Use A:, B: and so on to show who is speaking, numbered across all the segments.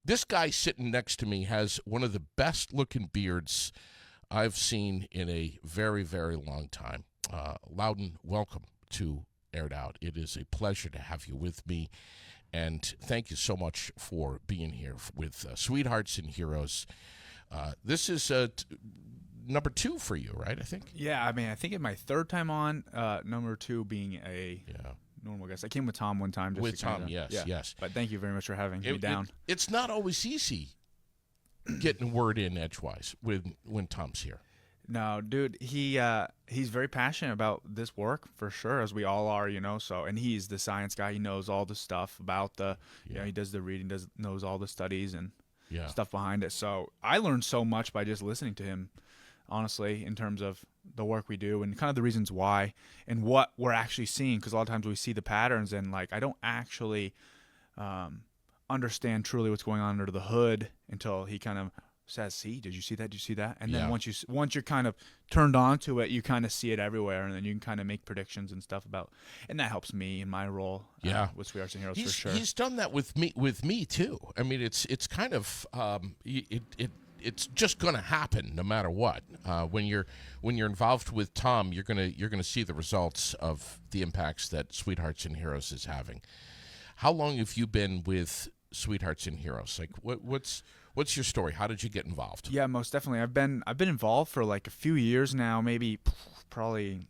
A: This guy sitting next to me has one of the best-looking beards I've seen in a very, very long time. Loudon, welcome to Aired Out. It is a pleasure to have you with me, and thank you so much for being here with Sweethearts and Heroes. This is number 2 for you, right, I think?
B: Yeah, I mean, I think it's my 3rd time on, number 2 being a normal guest. I came with Tom one time.
A: With Tom, yes.
B: But thank you very much for having me down.
A: It's not always easy getting word in edgewise when Tom's here.
B: No, dude, he's very passionate about this work for sure, as we all are, So, and he's the science guy. He knows all the stuff about he does the reading, knows all the studies and stuff behind it. So I learned so much by just listening to him, honestly, in terms of the work we do and kind of the reasons why and what we're actually seeing. Because a lot of times we see the patterns and I don't actually understand truly what's going on under the hood until he kind of says, "See, did you see that? Did you see that?" And then once you're kind of turned on to it, you kind of see it everywhere, and then you can kind of make predictions and stuff about. And that helps me in my role. With Sweethearts and Heroes for sure.
A: He's done that with me too. I mean, it's kind of it's just going to happen no matter what. When you're involved with Tom, you're gonna see the results of the impacts that Sweethearts and Heroes is having. How long have you been with Sweethearts and Heroes? Like, what's your story? How did you get involved?
B: Yeah, most definitely. I've been involved for a few years now, maybe probably.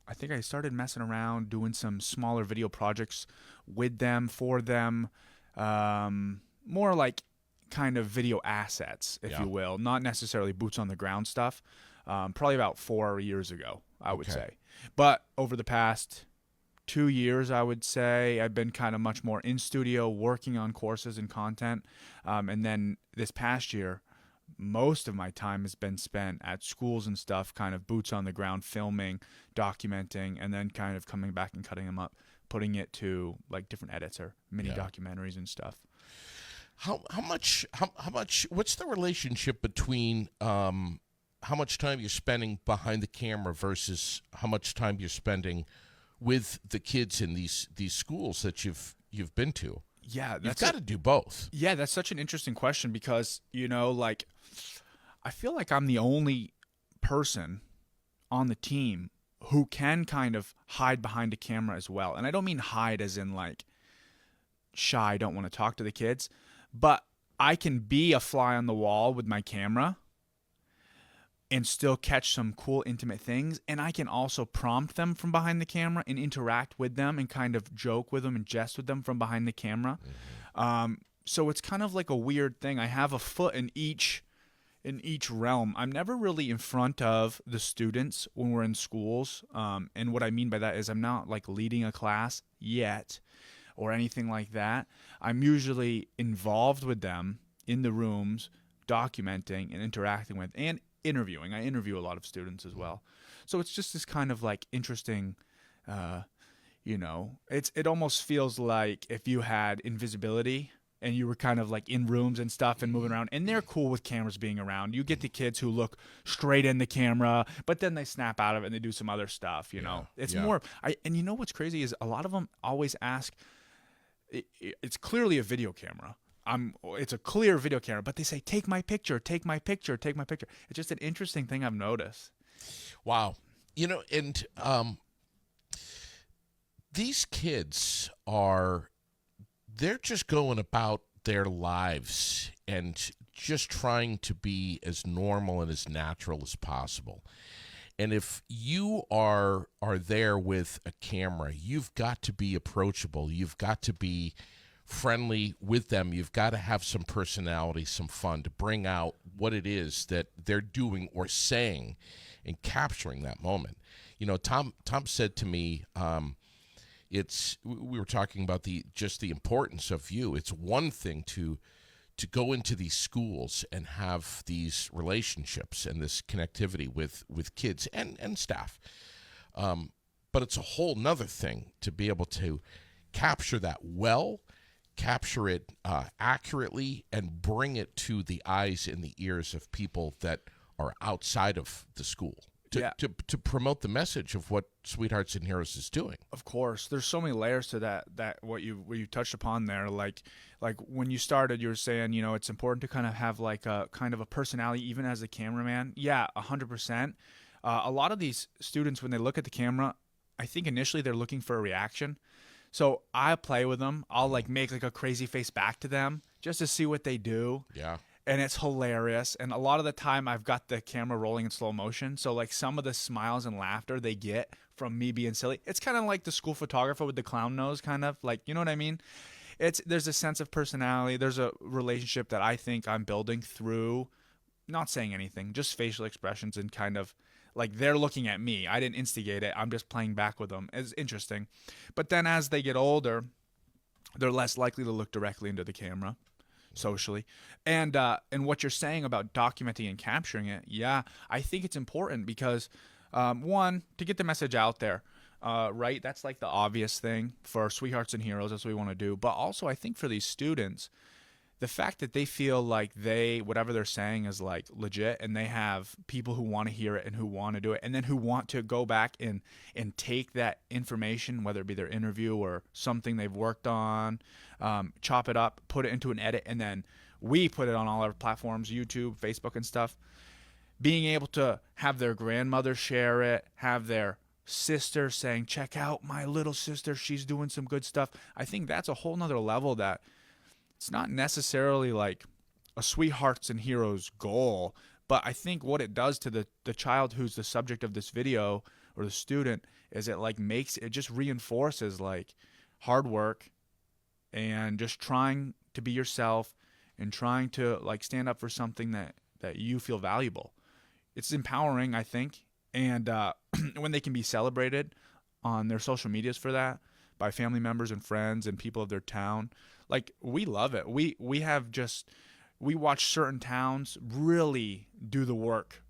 B: I think I started messing around doing some smaller video projects with them, for them, more like kind of video assets, if you will, not necessarily boots on the ground stuff. Probably about 4 years ago, I would say. But over the past 2 years, I would say, I've been kind of much more in studio working on courses and content. And then this past year, most of my time has been spent at schools and stuff, kind of boots on the ground, filming, documenting, and then kind of coming back and cutting them up, putting it to different edits or mini documentaries and stuff.
A: How much, what's the relationship between how much time you're spending behind the camera versus how much time you're spending with the kids in these schools that you've been to?
B: Yeah,
A: you've got to do both.
B: Yeah, that's such an interesting question because, I feel like I'm the only person on the team who can kind of hide behind a camera as well. And I don't mean hide as in shy, don't want to talk to the kids, but I can be a fly on the wall with my camera and still catch some cool, intimate things. And I can also prompt them from behind the camera and interact with them and kind of joke with them and jest with them from behind the camera. Mm-hmm. So it's kind of like a weird thing. I have a foot in each realm. I'm never really in front of the students when we're in schools. And what I mean by that is I'm not leading a class yet or anything like that. I'm usually involved with them in the rooms, documenting and interacting with and interviewing. I interview a lot of students as well. So it's just this kind of interesting, it almost feels like if you had invisibility and you were kind of in rooms and stuff and moving around, and they're cool with cameras being around. You get the kids who look straight in the camera, but then they snap out of it and they do some other stuff, It's more, and what's crazy is a lot of them always ask, it's clearly a video camera. It's a clear video camera, but they say, take my picture, take my picture, take my picture. It's just an interesting thing I've noticed.
A: Wow. And these kids they're just going about their lives and just trying to be as normal and as natural as possible. And if you are there with a camera, you've got to be approachable. You've got to be friendly with them. You've got to have some personality, some fun to bring out what it is that they're doing or saying and capturing that moment. Tom said to me, we were talking about the importance of you. It's one thing to go into these schools and have these relationships and this connectivity with kids and staff. But it's a whole nother thing to be able to capture that well, capture it accurately, and bring it to the eyes and the ears of people that are outside of the school to promote the message of what Sweethearts and Heroes is doing.
B: Of course, there's so many layers to that what you touched upon there. Like when you started, you were saying, it's important to kind of have like a kind of a personality, even as a cameraman. Yeah, 100%. A lot of these students, when they look at the camera, I think initially they're looking for a reaction. So I play with them. I'll like make like a crazy face back to them just to see what they do.
A: Yeah.
B: And it's hilarious. And a lot of the time I've got the camera rolling in slow motion. So like some of the smiles and laughter they get from me being silly, it's kind of like the school photographer with the clown nose, kind of like, you know what I mean? There's a sense of personality. There's a relationship that I think I'm building through not saying anything, just facial expressions and kind of like they're looking at me. I didn't instigate it. I'm just playing back with them. It's interesting. But then as they get older, they're less likely to look directly into the camera socially. And what you're saying about documenting and capturing it, yeah, I think it's important because, one, to get the message out there, right? That's like the obvious thing for Sweethearts and Heroes. That's what we want to do. But also I think for these students, the fact that they feel like whatever they're saying is like legit and they have people who want to hear it and who want to do it and then who want to go back and take that information, whether it be their interview or something they've worked on, chop it up, put it into an edit, and then we put it on all our platforms, YouTube, Facebook and stuff. Being able to have their grandmother share it, have their sister saying, check out my little sister, she's doing some good stuff. I think that's a whole nother level that it's not necessarily like a Sweethearts and Heroes goal, but I think what it does to the child who's the subject of this video or the student is it just reinforces like hard work and just trying to be yourself and trying to like stand up for something that you feel valuable. It's empowering, I think, and when they can be celebrated on their social medias for that by family members and friends and people of their town. Like, we love it. We watch certain towns really do the work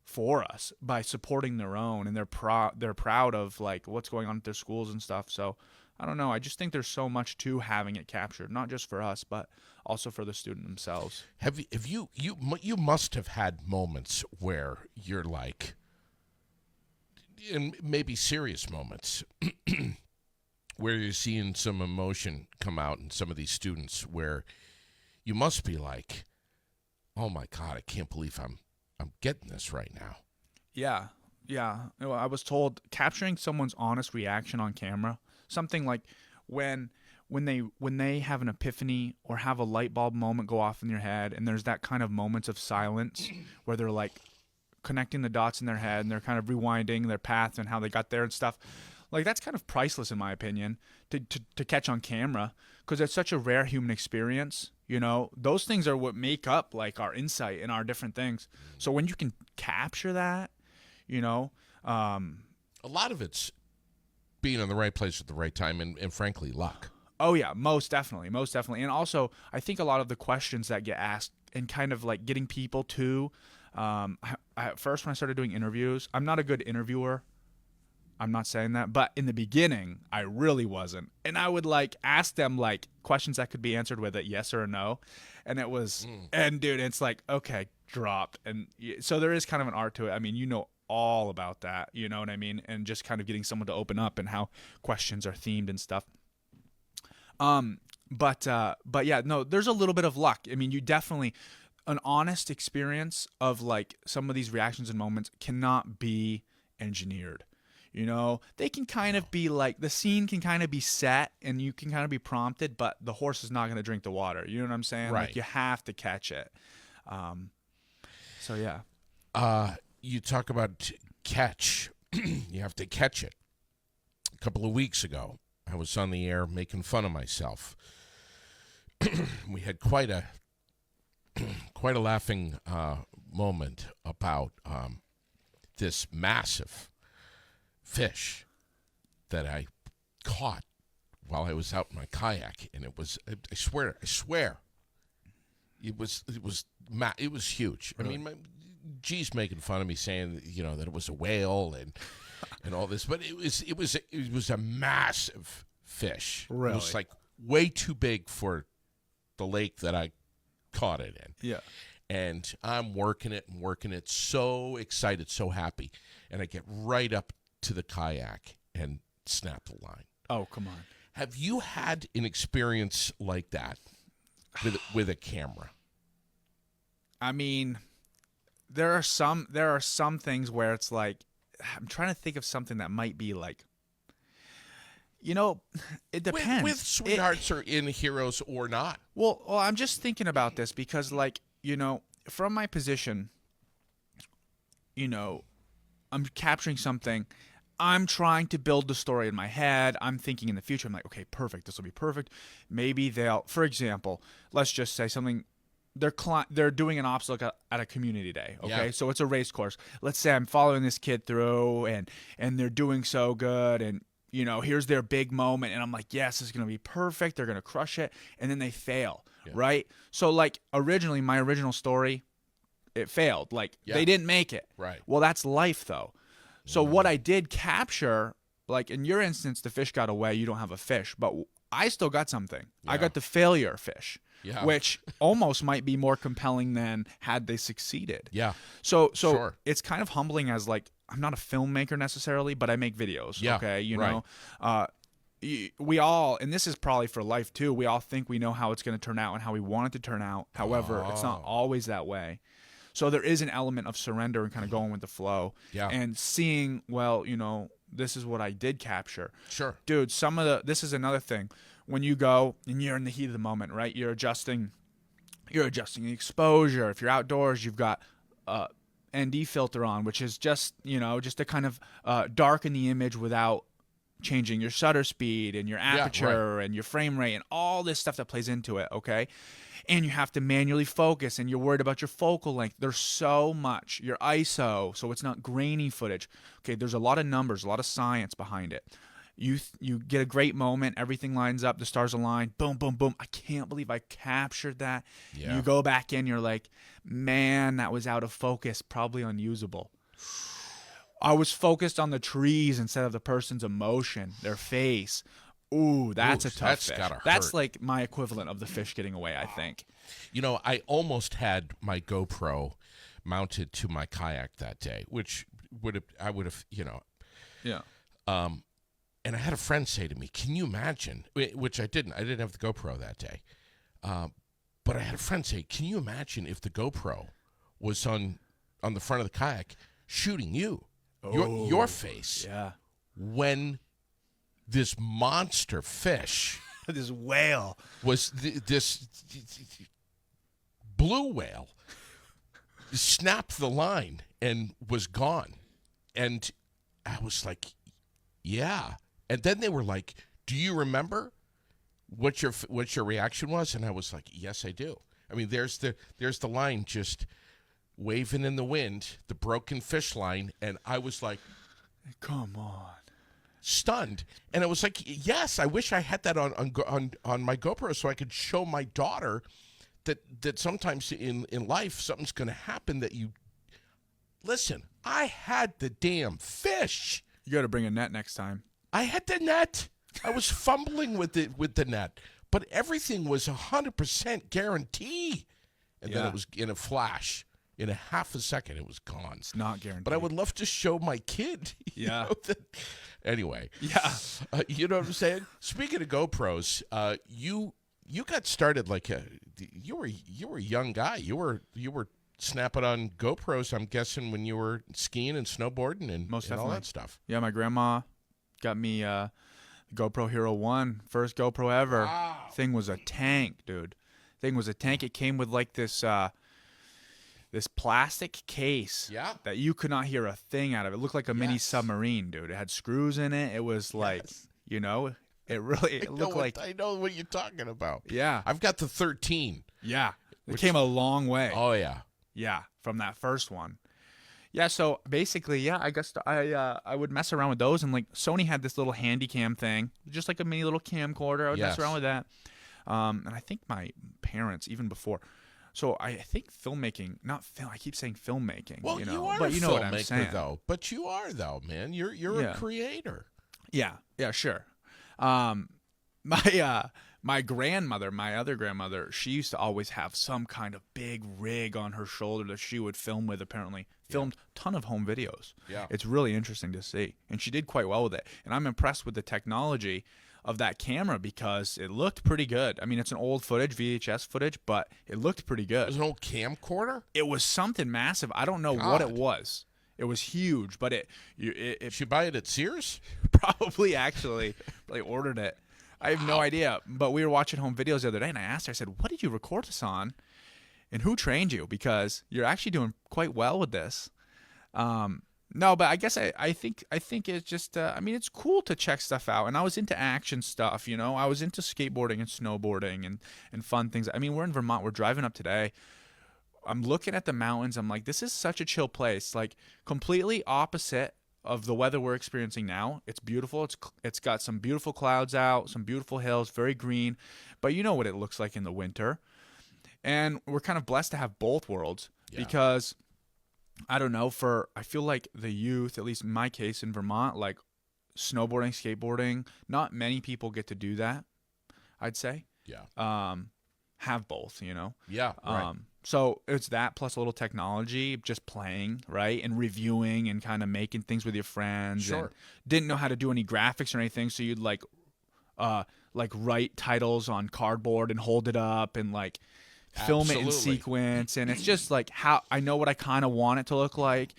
B: for us by supporting their own, and they're proud of like what's going on at their schools and stuff. So I don't know. I just think there's so much to having it captured, not just for us, but also for the student themselves.
A: Have you must have had moments where you're like, and maybe serious moments where you're seeing some emotion come out in some of these students where you must be like, oh my God, I can't believe I'm getting this right now.
B: Yeah. I was told capturing someone's honest reaction on camera, something like when they have an epiphany or have a light bulb moment go off in your head, and there's that kind of moments of silence where they're like connecting the dots in their head and they're kind of rewinding their path and how they got there and stuff. Like, that's kind of priceless in my opinion to catch on camera, because it's such a rare human experience. Those things are what make up like our insight and our different things. So when you can capture that, a
A: lot of it's being in the right place at the right time and frankly, luck.
B: Oh yeah, most definitely. And also, I think a lot of the questions that get asked and kind of like getting people to, at first when I started doing interviews, I'm not a good interviewer. I'm not saying that, but in the beginning, I really wasn't. And I would like ask them like questions that could be answered with a yes or a no. And it was, and dude, it's like, okay, dropped. And so there is kind of an art to it. I mean, all about that, you know what I mean? And just kind of getting someone to open up and how questions are themed and stuff. But yeah, no, there's a little bit of luck. I mean, you definitely, an honest experience of like some of these reactions and moments cannot be engineered. They can kind of be like, the scene can kind of be set and you can kind of be prompted, but the horse is not going to drink the water. You know what I'm saying?
A: Right.
B: Like, you have to catch it. So yeah.
A: You talk about catch. You have to catch it. A couple of weeks ago, I was on the air making fun of myself. We had quite a laughing moment about this massive fish that I caught while I was out in my kayak, and it was, I swear, it was huge.
B: Really?
A: I mean, G's making fun of me saying that it was a whale and all this, but it was a massive fish.
B: Really?
A: It was like way too big for the lake that I caught it in.
B: Yeah.
A: And I'm working it and working it, so excited, so happy. And I get right up to the kayak and snap the line.
B: Oh, come on.
A: Have you had an experience like that with a camera?
B: I mean, there are some things where it's like, I'm trying to think of something that might be like, it depends.
A: With sweethearts or in heroes or not.
B: Well, I'm just thinking about this because, like, from my position, I'm capturing something. I'm trying to build the story in my head. I'm thinking in the future. I'm like, okay, perfect. This will be perfect. Maybe for example, let's just say something. They're doing an obstacle at a community day. Okay, so it's a race course. Let's say I'm following this kid through, and they're doing so good, and here's their big moment, and I'm like, yes, this is gonna be perfect. They're gonna crush it, and then they fail, right? So like originally, my original story, it failed. Like they didn't make it.
A: Right.
B: Well, that's life though. So what I did capture, like in your instance, the fish got away. You don't have a fish, but I still got something.
A: Yeah.
B: I got the failure fish.
A: Yeah.
B: Which almost might be more compelling than had they succeeded.
A: Yeah.
B: So
A: Sure.
B: It's kind of humbling as like, I'm not a filmmaker necessarily, but I make videos.
A: Yeah.
B: Okay.
A: Right.
B: We all, and this is probably for life too, we all think we know how it's going to turn out and how we want it to turn out. However, it's not always that way. So there is an element of surrender and kind of going with the flow.
A: Yeah.
B: And seeing, well, this is what I did capture.
A: Sure.
B: Dude, this is another thing. When you go and you're in the heat of the moment, right? You're adjusting the exposure. If you're outdoors, you've got ND filter on, which is just to kind of darken the image without changing your shutter speed and your aperture and your frame rate and all this stuff that plays into it, okay? And you have to manually focus, and you're worried about your focal length. There's so much. Your ISO, so it's not grainy footage. Okay, there's a lot of numbers, a lot of science behind it. You get a great moment, everything lines up, the stars align, boom, boom, boom. I can't believe I captured that.
A: Yeah.
B: You go back in, you're like, man, that was out of focus, probably unusable. I was focused on the trees instead of the person's emotion, their face. Ooh, that's a tough
A: that's
B: fish.
A: gotta
B: That's
A: hurt.
B: like my equivalent of the fish getting away, I think.
A: I almost had my GoPro mounted to my kayak that day, which I would have,
B: Yeah.
A: And I had a friend say to me, "Can you imagine?" Which I didn't. I didn't have the GoPro that day, but I had a friend say, "Can you imagine if the GoPro was on the front of the kayak shooting you, your face, when this monster fish,
B: This whale,
A: was this blue whale, snapped the line and was gone," and I was like, "Yeah." And then they were like, "Do you remember what your reaction was?" And I was like, "Yes, I do." I mean, there's the line just waving in the wind, the broken fish line, and I was like,
B: come on,
A: stunned. And I was like, "Yes, I wish I had that on my GoPro so I could show my daughter that sometimes in life something's going to happen that you listen. I had the damn fish.
B: You got to bring a net next time.
A: I had the net. I was fumbling with the net, but everything was 100% guarantee. And then it was in a flash, in a half a second, it was gone.
B: It's not guaranteed.
A: But I would love to show my kid. Anyway.
B: Yeah.
A: You know what I'm saying? Speaking of GoPros, you got started like you were a young guy. You were snapping on GoPros, I'm guessing, when you were skiing and snowboarding and all that stuff.
B: Yeah, my grandma got me GoPro Hero 1, first GoPro ever.
A: Wow.
B: Thing was a tank, dude. Thing was a tank. It came with like this plastic case that you could not hear a thing out of. It looked like a mini submarine, dude. It had screws in it. It was like, it really looked like.
A: I know what you're talking about.
B: Yeah.
A: I've got the 13.
B: Yeah. It came a long way.
A: Oh, yeah.
B: Yeah, from that first one. Yeah, so basically, I guess I would mess around with those, and like Sony had this little handy cam thing, just like a mini little camcorder. I would mess around with that, and I think my parents even before. So I think filmmaking, not film. I keep saying filmmaking.
A: Well, you are
B: but
A: a
B: you know what I'm saying,
A: filmmaker, though. But you are, though, man. You're a creator.
B: Yeah, sure. My grandmother, my other grandmother, she used to always have some kind of big rig on her shoulder that she would film with, apparently. Filmed a ton of home videos.
A: Yeah.
B: It's really interesting to see. And she did quite well with it. And I'm impressed with the technology of that camera because it looked pretty good. I mean, it's an old footage, VHS footage, but it looked pretty
A: It
B: good.
A: was an old camcorder?
B: It was something massive. I don't know what it was. It was huge, but it
A: Did you buy it at Sears?
B: probably ordered it. I have no idea. But we were watching home videos the other day, and I asked her, I said, what did you record this on? And who trained you? Because you're actually doing quite well with this. No, but I guess I think it's just, I mean, it's cool to check stuff out. And I was into action stuff, you know. I was into skateboarding and snowboarding and fun things. I mean, we're in Vermont. We're driving up today. I'm looking at the mountains. I'm like, this is such a chill place. Like, completely opposite of the weather we're experiencing now. It's beautiful. It's got some beautiful clouds out, some beautiful hills, very green. But you know what it looks like in the winter. And we're kind of blessed to have both worlds because, I don't know, I feel like the youth, at least in my case in Vermont, like snowboarding, skateboarding, not many people get to do that, I'd say.
A: Yeah.
B: Have both, you know?
A: Yeah. Right.
B: So it's that plus a little technology, just playing, right? And reviewing and kind of making things with your friends.
A: Sure.
B: And didn't know how to do any graphics or anything, so you'd like write titles on cardboard and hold it up and like film it in sequence. And it's just like how I know what I kind of want it to look like.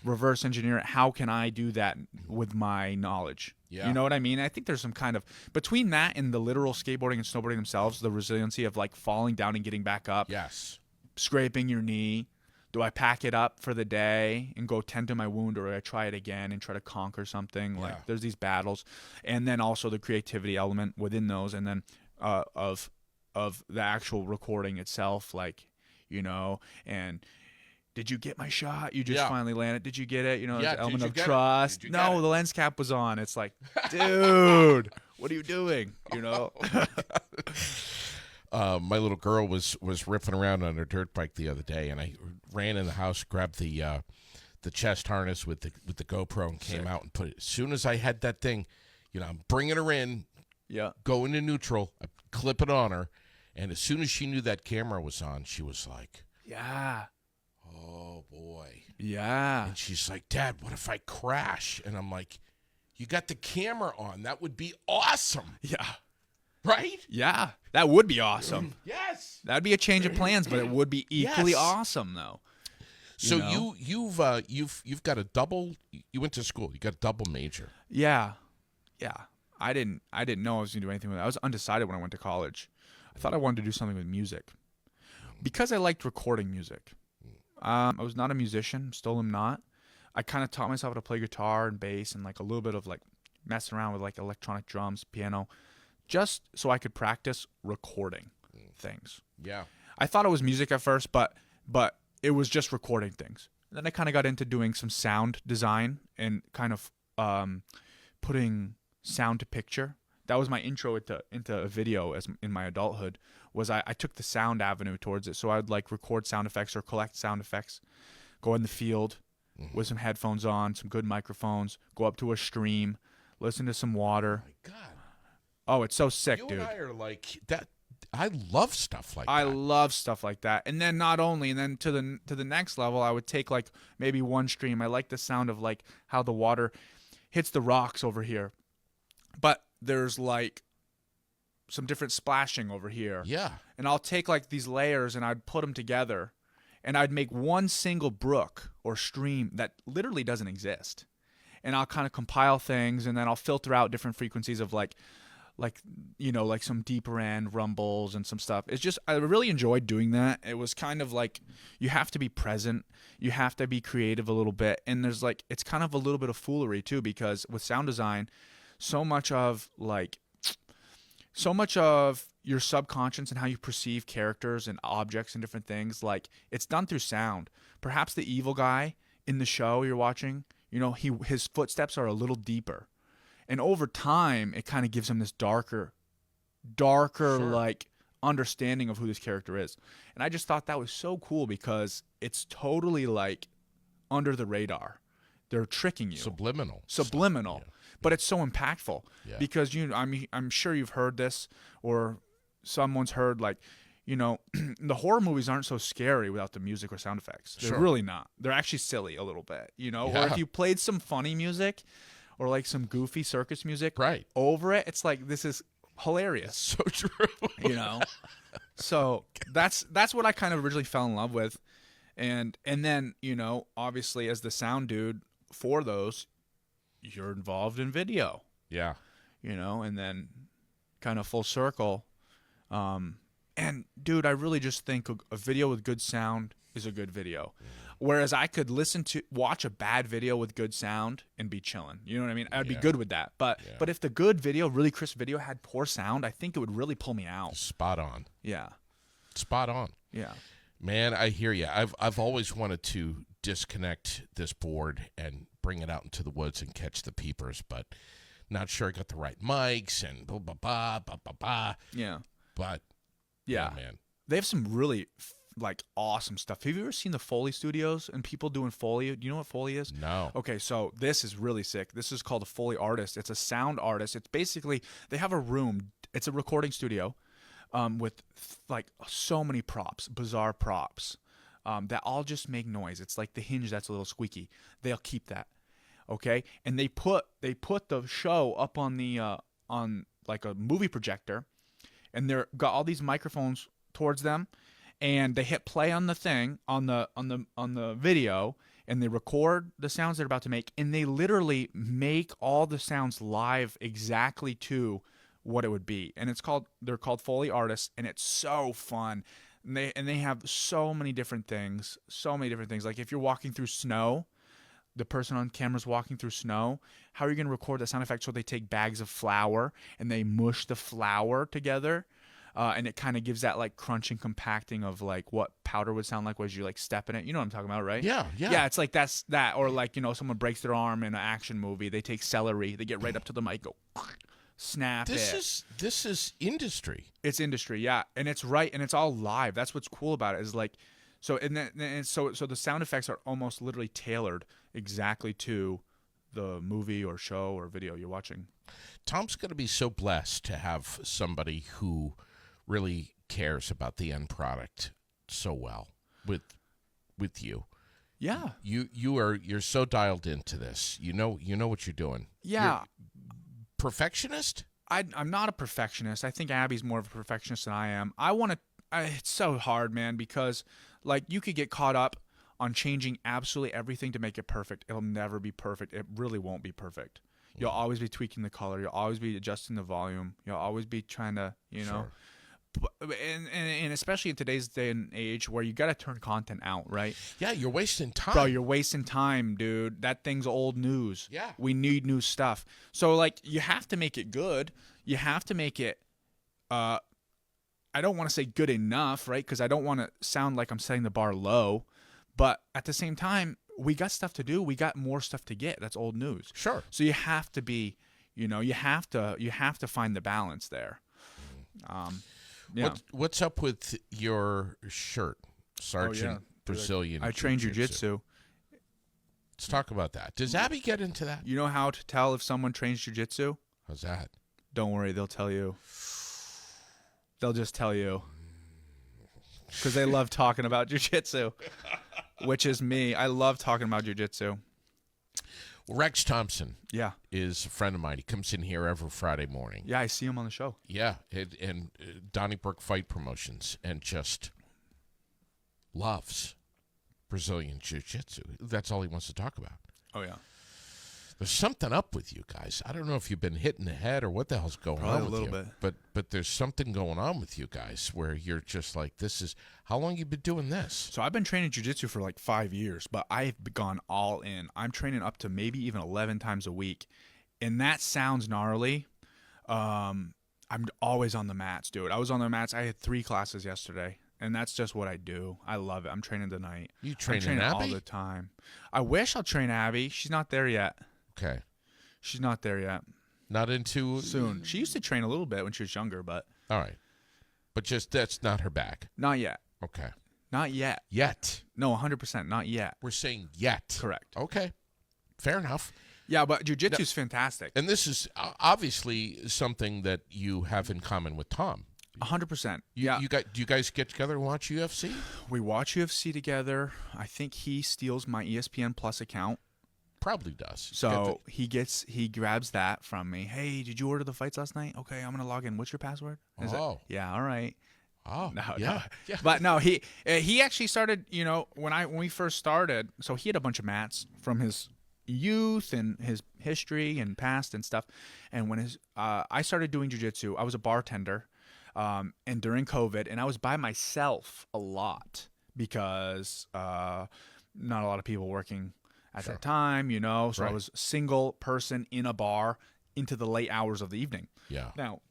B: Reverse engineer it. How can I do that with my knowledge?
A: Yeah.
B: You know what I mean? I think there's some kind of between that and the literal skateboarding and snowboarding themselves, the resiliency of like falling down and getting back up.
A: Yes.
B: Scraping your knee. Do I pack it up for the day and go tend to my wound, or do I try it again and try to conquer something? Like there's these battles, and then also the creativity element within those, and then of the actual recording itself, like, you know, and did you get my shot? You just finally landed. Did you get it? You know, there's an element of trust. No, the lens cap was on. It's like, dude, what are you doing? You know.
A: My little girl was ripping around on her dirt bike the other day, and I ran in the house, grabbed the chest harness with the GoPro, and came out and put it. As soon as I had that thing, you know, I'm bringing her in, go into neutral, I clip it on her, and as soon as she knew that camera was on, she was like, oh boy, and she's like, Dad, what if I crash? And I'm like, you got the camera on, that would be awesome. Right?
B: Yeah, that would be awesome.
A: Yes,
B: that'd be a change of plans, but it would be equally awesome, though.
A: So you've got a double. You went to school. You got a double major.
B: Yeah. I didn't know I was gonna do anything with it. I was undecided when I went to college. I thought I wanted to do something with music because I liked recording music. I was not a musician. Still am not. I kind of taught myself how to play guitar and bass and like a little bit of like messing around with like electronic drums, piano, just so I could practice recording things.
A: Yeah.
B: I thought it was music at first, but it was just recording things. And then I kind of got into doing some sound design and kind of putting sound to picture. That was my intro into a video as in my adulthood. Was I took the sound avenue towards it. So I'd like record sound effects or collect sound effects, go in the field with some headphones on, some good microphones, go up to a stream, listen to some water.
A: Oh my God.
B: Oh, it's so sick, dude.
A: You and I are like that. I love stuff like that.
B: I love stuff like that. And then to the next level, I would take like maybe one stream. I like the sound of like how the water hits the rocks over here. But there's like some different splashing over here.
A: Yeah.
B: And I'll take like these layers and I'd put them together and I'd make one single brook or stream that literally doesn't exist. And I'll kind of compile things and then I'll filter out different frequencies of like you know, like some deeper end rumbles and some stuff. It's just, I really enjoyed doing that. It was kind of like, you have to be present, you have to be creative a little bit, and there's like, it's kind of a little bit of foolery too, because with sound design, so much of your subconscious and how you perceive characters and objects and different things, like it's done through sound. Perhaps the evil guy in the show you're watching, you know, his footsteps are a little deeper. And over time, it kind of gives him this darker like understanding of who this character is. And I just thought that was so cool because it's totally like under the radar. They're tricking you.
A: Subliminal.
B: Yeah. But it's so impactful because I'm sure you've heard this, or someone's heard like, the horror movies aren't so scary without the music or sound effects. They're
A: Sure.
B: really not. They're actually silly a little bit, Or if you played some funny music or like some goofy circus music
A: Right.
B: over it, it's like, this is hilarious,
A: So true.
B: So that's what I kind of originally fell in love with. And then, obviously as the sound dude for those, you're involved in video,
A: Yeah.
B: and then kind of full circle. And dude, I really just think a video with good sound is a good video. Whereas I could watch a bad video with good sound and be chilling. You know what I mean? I'd be good with that. But if the good video, really crisp video had poor sound, I think it would really pull me out.
A: Spot on.
B: Yeah.
A: Spot on.
B: Yeah.
A: Man, I hear you. I've always wanted to disconnect this board and bring it out into the woods and catch the peepers, but not sure I got the right mics and blah, blah, blah, blah, blah, blah.
B: Yeah.
A: But,
B: yeah,
A: man.
B: They have some really awesome stuff. Have you ever seen the Foley studios and people doing Foley? Do you know what Foley is?
A: No.
B: Okay, so this is really sick. This is called a Foley artist. It's a sound artist. It's basically, they have a room. It's a recording studio with like so many props, bizarre props that all just make noise. It's like the hinge that's a little squeaky. They'll keep that. Okay, and they put the show up on the on like a movie projector, and they're got all these microphones towards them, and they hit play on the thing on the video, and they record the sounds they're about to make, and they literally make all the sounds live exactly to what it would be. And they're called Foley artists, and it's so fun. And they have so many different things. Like if you're walking through snow, the person on camera's walking through snow, how are you going to record that sound effect? So they take bags of flour and they mush the flour together. And it kind of gives that like crunching, compacting of like what powder would sound like as you like step in it. You know what I'm talking about, right?
A: Yeah.
B: Yeah, it's like that's that. Or like, someone breaks their arm in an action movie. They take celery. They get right up to the mic, go snap it.
A: This is industry.
B: It's industry, yeah. And it's right. And it's all live. That's what's cool about it is like, so the sound effects are almost literally tailored exactly to the movie or show or video you're watching.
A: Tom's going to be so blessed to have somebody who really cares about the end product so well with you.
B: Yeah.
A: You're so dialed into this. You know what you're doing.
B: Yeah.
A: You're perfectionist?
B: I'm not a perfectionist. I think Abby's more of a perfectionist than I am. It's so hard, man, because like you could get caught up on changing absolutely everything to make it perfect. It'll never be perfect. It really won't be perfect. You'll always be tweaking the color. You'll always be adjusting the volume. You'll always be trying to,
A: Sure.
B: And especially in today's day and age where you got to turn content out, right?
A: Yeah, you're wasting time.
B: Bro, you're wasting time, dude. That thing's old news.
A: Yeah.
B: We need new stuff. So, like, you have to make it good. You have to make it, I don't want to say good enough, right? Because I don't want to sound like I'm setting the bar low. But at the same time, we got stuff to do. We got more stuff to get. That's old news.
A: Sure.
B: So you have to be, you have to find the balance there. Yeah.
A: What's up with your shirt, Sergeant Brazilian?
B: I train Jiu Jitsu.
A: Let's talk about that. Does Abby get into that?
B: You know how to tell if someone trains Jiu Jitsu?
A: How's that?
B: Don't worry, they'll tell you. They'll just tell you. Because they love talking about Jiu Jitsu, which is me. I love talking about Jiu Jitsu.
A: Rex Thompson
B: Yeah.
A: is a friend of mine. He comes in here every Friday morning.
B: Yeah, I see him on the show.
A: Yeah, and Donnybrook Fight Promotions, and just loves Brazilian Jiu-Jitsu. That's all he wants to talk about.
B: Oh, yeah.
A: There's something up with you guys. I don't know if you've been hit in the head or what the hell's going
B: Probably
A: on with
B: a
A: you.
B: little bit.
A: But there's something going on with you guys where you're just like, this is, how long you been doing this?
B: So I've been training jiu-jitsu for like 5 years, but I've gone all in. I'm training up to maybe even 11 times a week. And that sounds gnarly. I'm always on the mats, dude. I was on the mats. I had 3 classes yesterday. And that's just what I do. I love it. I'm training tonight.
A: You training
B: I'm training
A: Abby?
B: all the time. I wish I'll train Abby. She's not there yet.
A: Okay.
B: She's not there yet.
A: Not into...
B: Soon. She used to train a little bit when she was younger, but...
A: All right. But just, that's not her bag.
B: Not yet.
A: Okay.
B: Not yet.
A: Yet.
B: No, 100%. Not yet.
A: We're saying yet.
B: Correct.
A: Okay. Fair enough.
B: Yeah, but jiu-jitsu is fantastic.
A: And this is obviously something that you have in common with Tom.
B: 100%.
A: You,
B: Yeah.
A: do you guys get together and watch UFC?
B: We watch UFC together. I think he steals my ESPN Plus account.
A: Probably does.
B: So he grabs that from me. Hey, did you order the fights last night? Okay, I'm gonna log in. What's your password? Yeah, all right.
A: Oh,
B: No,
A: yeah.
B: But no, he actually started. When we first started, so he had a bunch of mats from his youth and his history and past and stuff. And when I started doing jiu-jitsu, I was a bartender, and during COVID, and I was by myself a lot because not a lot of people working at that time, so
A: Right.
B: I was a single person in a bar into the late hours of the evening.
A: Yeah.
B: Now,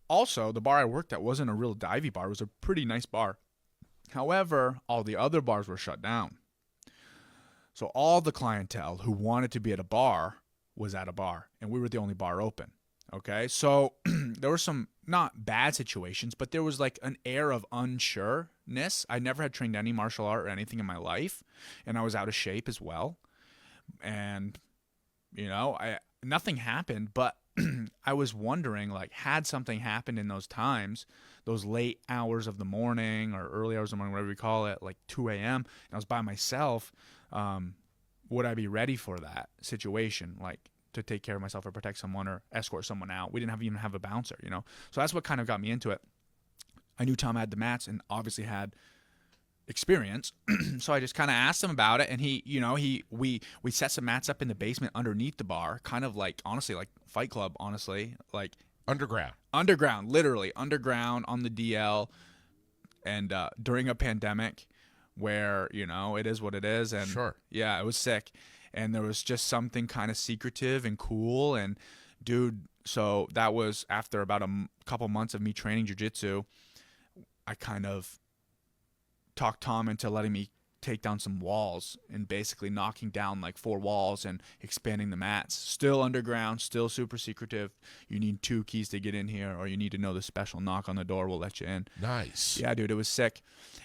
B: also, the bar I worked at wasn't a real divey bar. It was a pretty nice bar. However, all the other bars were shut down. So all the clientele who wanted to be at a bar was at a bar, and we were the only bar open. Okay, so there were some not bad situations, but there was like an air of unsureness. I never had trained any martial art or anything in my life, and I was out of shape as well. And nothing happened, but I was wondering, like, had something happened in those times, those late hours of the morning or early hours of the morning, whatever we call it, like 2 a.m., and I was by myself, would I be ready for that situation? Like, to take care of myself or protect someone or escort someone out. We didn't even have a bouncer, So that's what kind of got me into it. I knew Tom had the mats and obviously had experience. So I just kind of asked him about it, and we set some mats up in the basement underneath the bar, kind of like, honestly, like Fight Club, honestly, like underground, literally underground on the DL. And during a pandemic where, it is what it is. And
A: Sure.
B: Yeah, it was sick. And there was just something kind of secretive and cool. And dude, so that was after about a couple months of me training jiu-jitsu, I kind of talked Tom into letting me take down some walls and basically knocking down like 4 walls and expanding the mats. Still underground, still super secretive. You need 2 keys to get in here, or you need to know the special knock on the door will let you in.
A: Nice.
B: Yeah, dude, it was sick.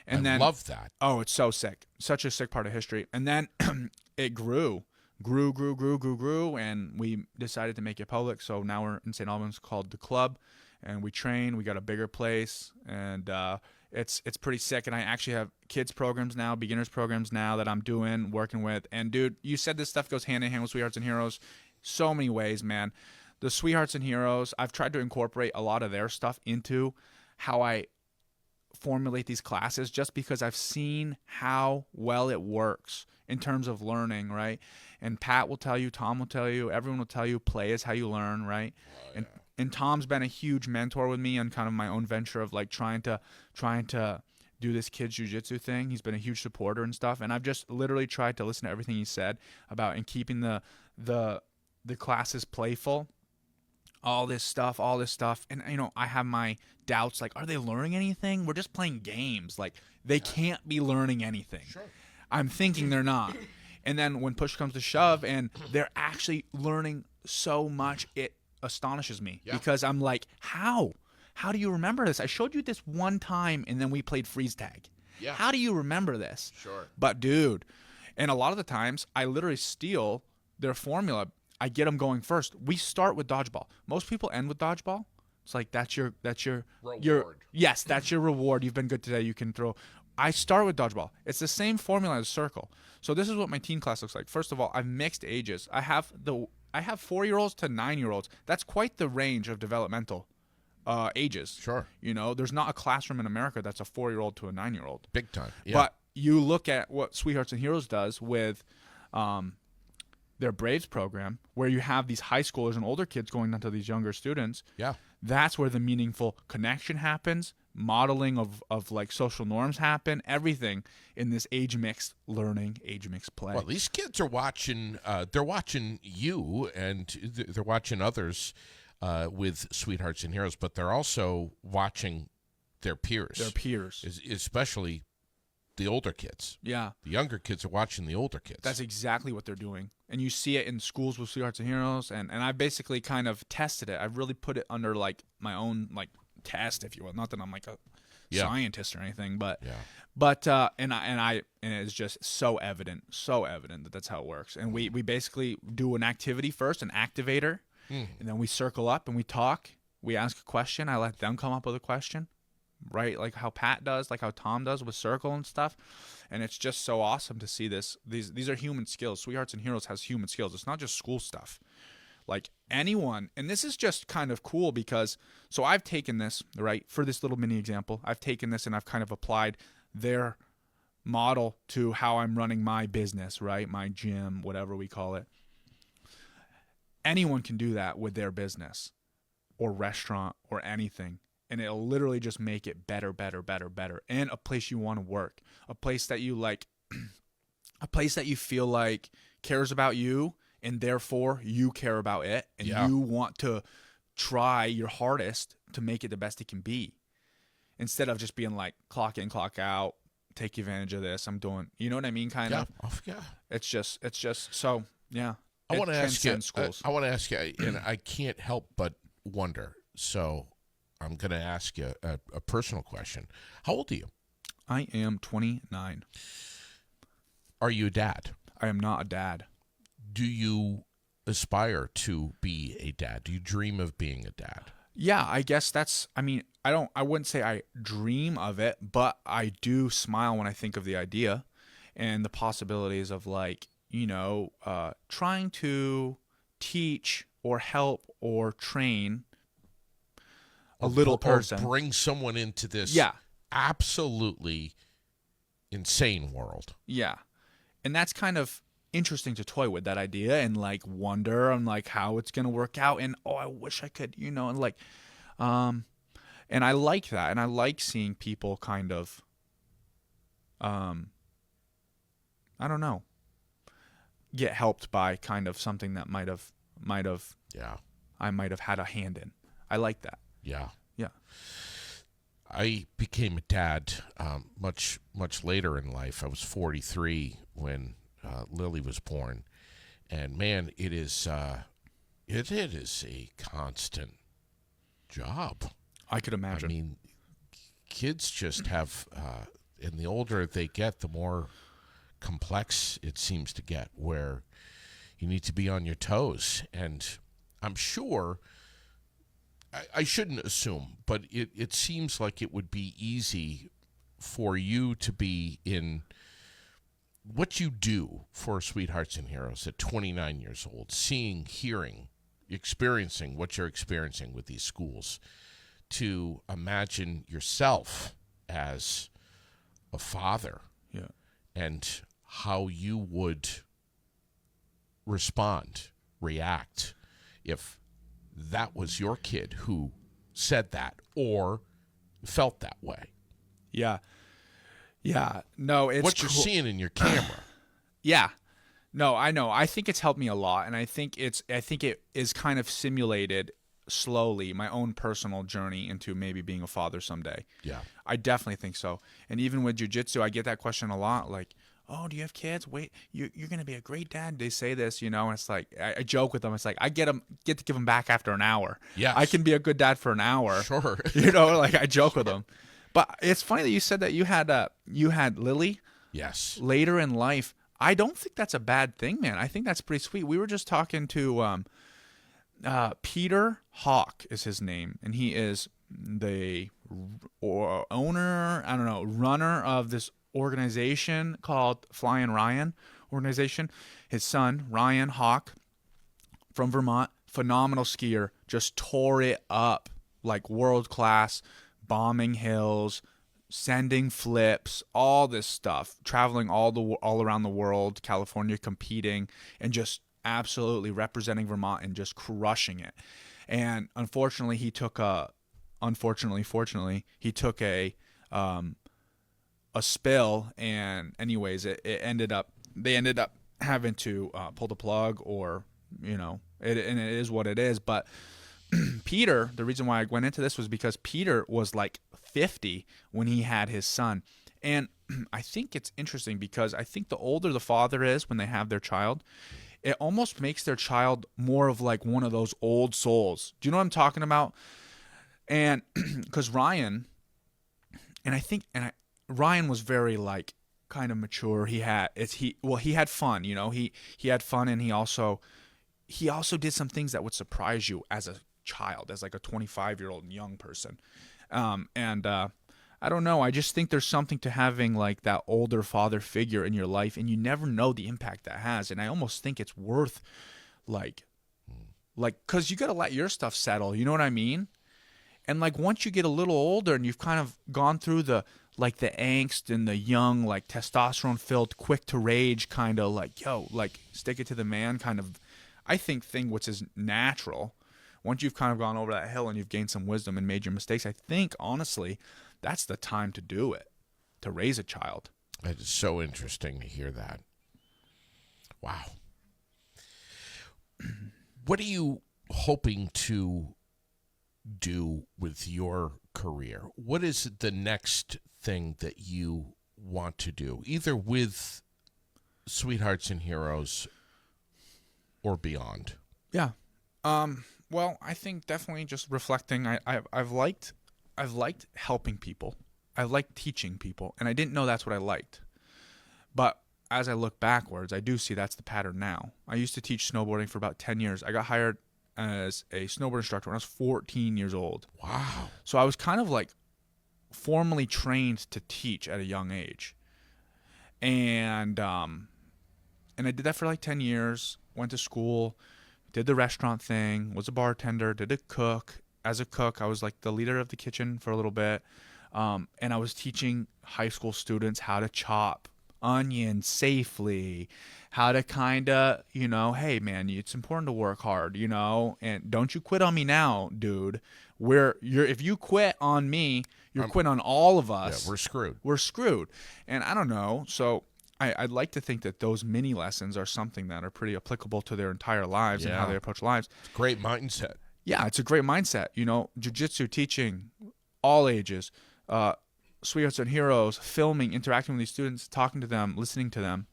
B: And
A: I
B: then
A: love that.
B: Oh, it's so sick. Such a sick part of history. And then it grew, and we decided to make it public. So now we're in St. Albans, called The Club, and we train. We got a bigger place, and it's pretty sick. And I actually have kids programs now, beginners programs now that I'm working with. And dude, you said this stuff goes hand in hand with Sweethearts and Heroes. So many ways, man. The Sweethearts and Heroes, I've tried to incorporate a lot of their stuff into how I formulate these classes, just because I've seen how well it works in terms of learning, right? And Pat will tell you, Tom will tell you, everyone will tell you, play is how you learn, right?
A: Oh, yeah.
B: And Tom's been a huge mentor with me on kind of my own venture of like trying to do this kids jiu-jitsu thing. He's been a huge supporter and stuff, and I've just literally tried to listen to everything he said about and keeping the classes playful. All this stuff, and I have my doubts, like, are they learning anything? We're just playing games. Like, they can't be learning anything.
A: Sure.
B: I'm thinking they're not. And then when push comes to shove and they're actually learning so much, it astonishes me.
A: Yeah.
B: Because I'm like, how do you remember this? I showed you this one time and then we played freeze tag.
A: Yeah.
B: How do you remember this?
A: Sure.
B: But dude, and a lot of the times I literally steal their formula. I get them going first. We start with dodgeball. Most people end with dodgeball. It's like that's your
A: Reward.
B: yes, that's your reward. You've been good today. You can throw. I start with dodgeball. It's the same formula as circle. So this is what my teen class looks like. First of all, I've mixed ages. I have 4-year-olds to 9-year-olds. That's quite the range of developmental ages.
A: Sure.
B: There's not a classroom in America that's a 4-year-old to a 9-year-old.
A: Big time. Yeah.
B: But you look at what Sweethearts and Heroes does with their Braves program, where you have these high schoolers and older kids going down to these younger students.
A: Yeah.
B: That's where the meaningful connection happens, modeling of like social norms happen, everything in this age mixed learning, age mixed play.
A: Well, these kids are watching. They're watching you, and they're watching others with Sweethearts and Heroes, but they're also watching their peers. Especially the older kids.
B: Yeah.
A: The younger kids are watching the older kids.
B: That's exactly what they're doing. And you see it in schools with Sweethearts and Heroes, and I basically kind of tested it. I've really put it under like my own like test, if you will. Not that I'm like a scientist or anything, but and it's just so evident that that's how it works. And we basically do an activity first, an activator, and then we circle up and we talk, We ask a question. I let them come up with a question, right? Like how Pat does, like how Tom does with Circle and stuff. And it's just so awesome to see this. These are human skills. Sweethearts and Heroes has human skills. It's not just school stuff. Like anyone, and this is just kind of cool because, so I've taken this, right, for this little mini example, I've taken this and I've kind of applied their model to how I'm running my business, right? My gym, whatever we call it. Anyone can do that with their business or restaurant or anything. And it'll literally just make it better, better, better, better. And a place you want to work, a place that you like, a place that you feel like cares about you, and therefore you care about it, and you want to try your hardest to make it the best it can be. Instead of just being like, clock in, clock out, take advantage of this, I'm doing, you know what I mean? Kind of.
A: Yeah.
B: It's just, so, yeah.
A: I want to ask you,
B: schools.
A: and I can't help but wonder. So I'm going to ask you a personal question. How old are you?
B: I am 29.
A: Are you a dad?
B: I am not a dad.
A: Do you aspire to be a dad? Do you dream of being a dad?
B: Yeah, I guess that's, I mean, I wouldn't say I dream of it, but I do smile when I think of the idea and the possibilities of, like, you know, trying to teach or help or train a little person.
A: Or bring someone into this absolutely insane world.
B: Yeah. And that's kind of interesting to toy with, that idea, and like wonder on like how it's going to work out, and I wish I could, you know, and like and I like that, and I like seeing people kind of I don't know, get helped by kind of something that might have I might have had a hand in. I like that.
A: Yeah.
C: I became a dad much later in life. I was 43 when Lily was born, and man, it is a constant job.
B: I could imagine.
C: I mean, kids just have, and the older they get, the more complex it seems to get, where you need to be on your toes. And I'm sure, I shouldn't assume, but it seems like it would be easy for you to be in what you do for Sweethearts and Heroes at 29 years old, seeing, hearing, experiencing what you're experiencing with these schools, to imagine yourself as a father, and how you would react if that was your kid who said that or felt that way.
B: Yeah. No, it's
C: what you're seeing in your camera.
B: Yeah. No, I know. I think it's helped me a lot, and I think it is kind of simulated slowly my own personal journey into maybe being a father someday.
C: Yeah.
B: I definitely think so. And even with jiu-jitsu, I get that question a lot, like, oh, do you have kids? Wait, you're going to be a great dad. They say this, you know, and it's like, I joke with them. It's like, I get to give them back after an hour.
C: Yes.
B: I can be a good dad for an hour.
C: Sure.
B: You know, like I joke with them. But it's funny that you said that you had Lily.
C: Yes.
B: Later in life. I don't think that's a bad thing, man. I think that's pretty sweet. We were just talking to Peter Hawk is his name, and he is the runner of this organization called Flying Ryan organization. His son, Ryan Hawk, from Vermont, phenomenal skier, just tore it up, like world class, bombing hills, sending flips, all this stuff, traveling all around the world, California, competing, and just absolutely representing Vermont and just crushing it. And unfortunately, fortunately, he took a spill, and anyways, they ended up having to pull the plug, or, you know, and it is what it is. But Peter, the reason why I went into this was because Peter was like 50 when he had his son. And I think it's interesting because I think the older the father is when they have their child, it almost makes their child more of like one of those old souls. Do you know what I'm talking about? And because Ryan was very like kind of mature. He had fun, you know, he had fun, and he also did some things that would surprise you as child, as like a 25-year-old young person. I don't know. I just think there's something to having like that older father figure in your life, and you never know the impact that has. And I almost think it's worth like, because you got to let your stuff settle. You know what I mean? And like once you get a little older and you've kind of gone through the angst and the young, like testosterone filled, quick to rage kind of like, yo, like stick it to the man kind of, I think thing, which is natural. Once you've kind of gone over that hill and you've gained some wisdom and made your mistakes, I think honestly, that's the time to do it, to raise a child.
A: It is so interesting to hear that. Wow. What are you hoping to do with your career? What is the next thing that you want to do, either with Sweethearts and Heroes or beyond?
B: Yeah. Well, I think definitely just reflecting. I've liked helping people. I liked teaching people, and I didn't know that's what I liked. But as I look backwards, I do see that's the pattern now. I used to teach snowboarding for about 10 years. I got hired as a snowboard instructor when I was 14 years old.
A: Wow.
B: So I was kind of like formally trained to teach at a young age. And I did that for like 10 years, went to school, did the restaurant thing, was a bartender, did a cook. As a cook, I was like the leader of the kitchen for a little bit. And I was teaching high school students how to chop onions safely, how to kind of, hey man, it's important to work hard, and don't you quit on me now, dude. If you quit on me, you're quitting on all of us.
A: Yeah, we're screwed.
B: We're screwed. And I don't know. So I'd like to think that those mini lessons are something that are pretty applicable to their entire lives and how they approach lives.
A: Great mindset.
B: Yeah, it's a great mindset. Jiu Jitsu teaching, all ages, Sweethearts and Heroes, filming, interacting with these students, talking to them, listening to them.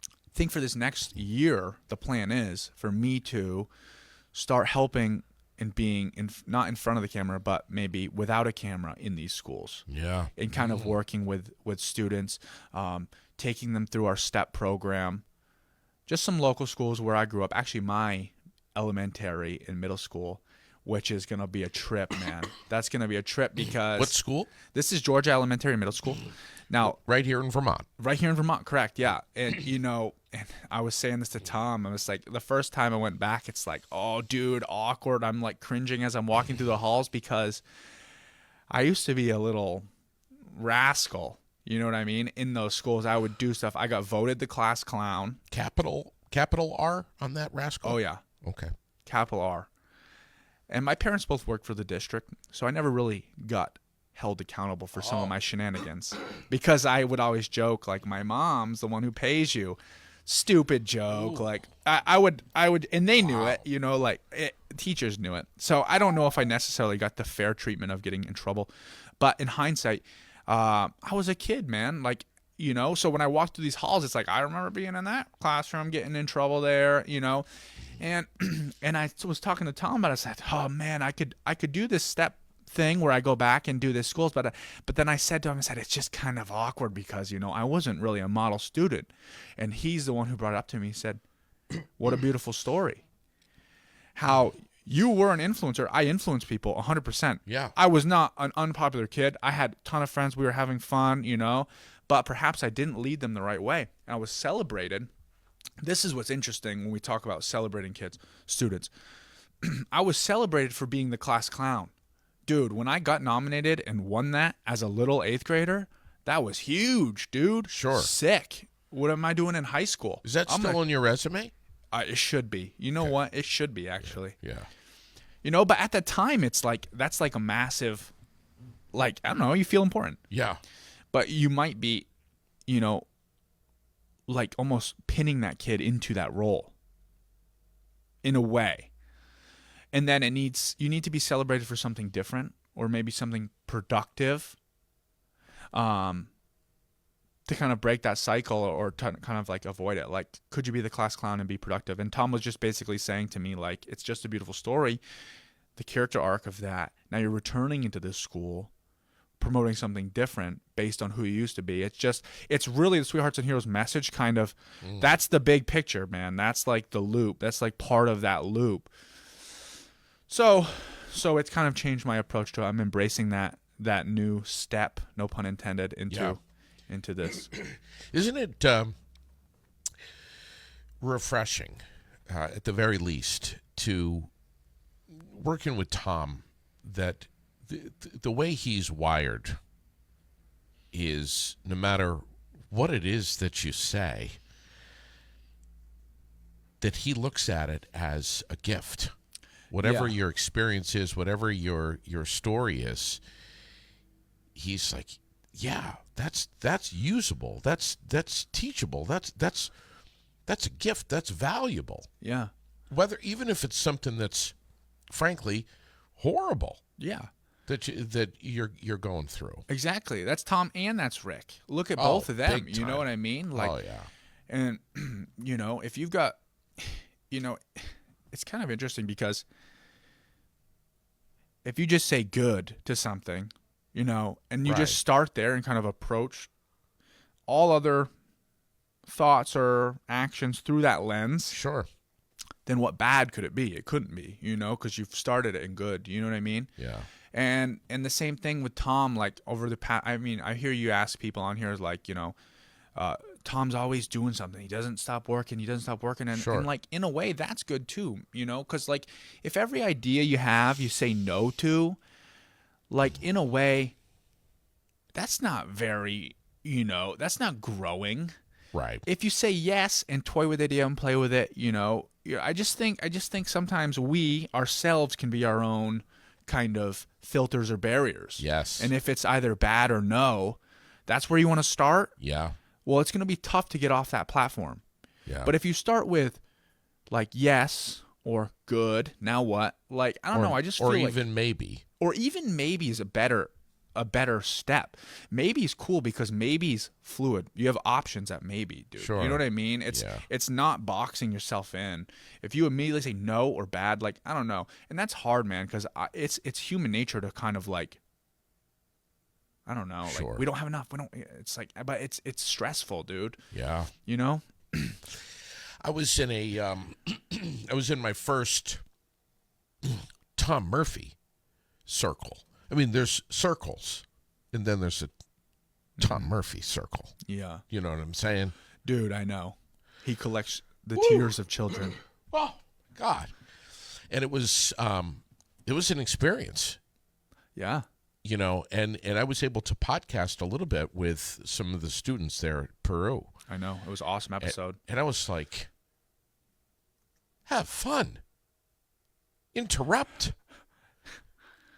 B: I think for this next year, the plan is for me to start helping and being not in front of the camera, but maybe without a camera in these schools.
A: Yeah.
B: And kind of working with students, taking them through our STEP program. Just some local schools where I grew up. Actually, my elementary and middle school, which is going to be a trip, man. That's going to be a trip because...
A: What school?
B: This is Georgia Elementary Middle School. Now,
A: right here in Vermont.
B: Right here in Vermont, correct, yeah. And, and I was saying this to Tom. I was like, the first time I went back, it's like, oh, dude, awkward. I'm like cringing as I'm walking through the halls because I used to be a little rascal. You know what I mean? In those schools, I would do stuff. I got voted the class clown.
A: Capital R on that rascal?
B: Oh, yeah.
A: Okay.
B: Capital R. And my parents both worked for the district, so I never really got held accountable for some of my shenanigans. Because I would always joke, like, my mom's the one who pays you. Stupid joke. Ooh. Like, I would, and they knew it, teachers knew it. So I don't know if I necessarily got the fair treatment of getting in trouble. But in hindsight, I was a kid, man. Like, so when I walked through these halls, it's like, I remember being in that classroom, getting in trouble there, And I was talking to Tom about it. I said, oh man, I could do this step thing where I go back and do this schools, but then I said to him, it's just kind of awkward because I wasn't really a model student, and he's the one who brought it up to me. He said, what a beautiful story. How you were an influencer. I influenced people 100%.
A: Yeah.
B: I was not an unpopular kid. I had a ton of friends. We were having fun, but perhaps I didn't lead them the right way, and I was celebrated. This is what's interesting when we talk about celebrating students. I was celebrated for being the class clown. Dude, when I got nominated and won that as a little 8th grader, that was huge, dude.
A: Sure.
B: Sick. What am I doing in high school?
A: Is that still on your resume?
B: It should be. You know what? It should be, actually.
A: Yeah.
B: But at the time, it's like, that's like a massive, like, I don't know, you feel important.
A: Yeah.
B: But you might be, like almost pinning that kid into that role in a way. And then you need to be celebrated for something different or maybe something productive to kind of break that cycle or to kind of like avoid it. Like, could you be the class clown and be productive? And Tom was just basically saying to me, like, it's just a beautiful story, the character arc of that. Now you're returning into this school, promoting something different based on who you used to be. It's really the Sweethearts and Heroes message kind of, that's the big picture, man. That's like the loop. That's like part of that loop So it's kind of changed my approach to it. I'm embracing that new step, no pun intended, into this.
A: Isn't it refreshing, at the very least, to working with Tom, that the way he's wired is, no matter what it is that you say, that he looks at it as a gift. Whatever your experience is, whatever your story is, he's like, yeah, that's usable. That's teachable. That's a gift. That's valuable.
B: Yeah.
A: Even if it's something that's frankly horrible.
B: Yeah.
A: That you're going through.
B: Exactly. That's Tom and that's Rick. Look at both of them.
A: Big
B: You know
A: time.
B: what I mean? Like,
A: Oh yeah.
B: and if you've got, it's kind of interesting because if you just say good to something, and you
A: Right.
B: just start there and kind of approach all other thoughts or actions through that lens,
A: Sure.
B: then what bad could it be? It couldn't be, because you've started it in good. You know what I mean?
A: Yeah.
B: And the same thing with Tom, like over the past, I mean, I hear you ask people on here, like, Tom's always doing something. He doesn't stop working. And,
A: Sure.
B: and like, in a way, that's good too, because like, if every idea you have, you say no to, like, in a way, that's not very, that's not growing.
A: Right.
B: If you say yes and toy with the idea and play with it, I just think sometimes we ourselves can be our own kind of filters or barriers.
A: Yes.
B: And if it's either bad or no, that's where you want to start.
A: Yeah.
B: Well, it's going to be tough to get off that platform.
A: Yeah.
B: But if you start with like yes or good, now what? Like, I don't know. I just feel like,
A: even maybe.
B: or even maybe is a better step. Maybe is cool because maybe's fluid. You have options at maybe, dude.
A: Sure.
B: You know what I mean? It's not boxing yourself in. If you immediately say no or bad, like, I don't know. And that's hard, man, because it's human nature to kind of like, I don't know,
A: Sure.
B: like, we don't have enough. It's like, but it's stressful, dude.
A: Yeah. I was in I was in my first Tom Murphy circle. I mean, there's circles, and then there's a Tom Murphy circle.
B: Yeah.
A: You know what I'm saying?
B: Dude, I know. He collects the tears of children.
A: Oh, God. And it was an experience,
B: Yeah.
A: and I was able to podcast a little bit with some of the students there at Peru.
B: I know. It was an awesome episode.
A: And I was like, have fun. Interrupt.